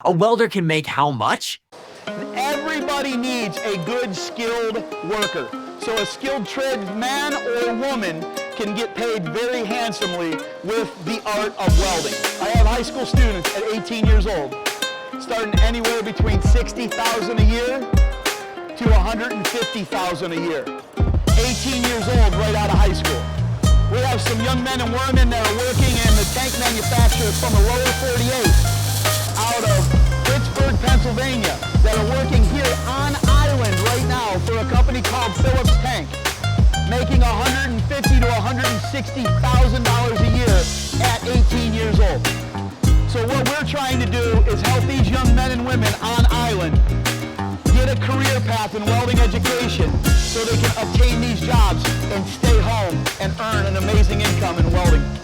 A welder can make how much? Everybody needs a good skilled worker. So a skilled trade man or woman can get paid very handsomely with the art of welding. I have high school students at 18 years old, starting anywhere between $60,000 a year to $150,000 a year. 18 years old right out of high school. We have some young men and women that are working in the tank manufacturers from the lower 48 out of Pittsburgh, Pennsylvania, that are working here on island right now for a company called Phillips Tank, making $150,000 to $160,000 a year at 18 years old. So what we're trying to do is help these young men and women on island get a career path in welding education so they can obtain these jobs and stay home and earn an amazing income in welding.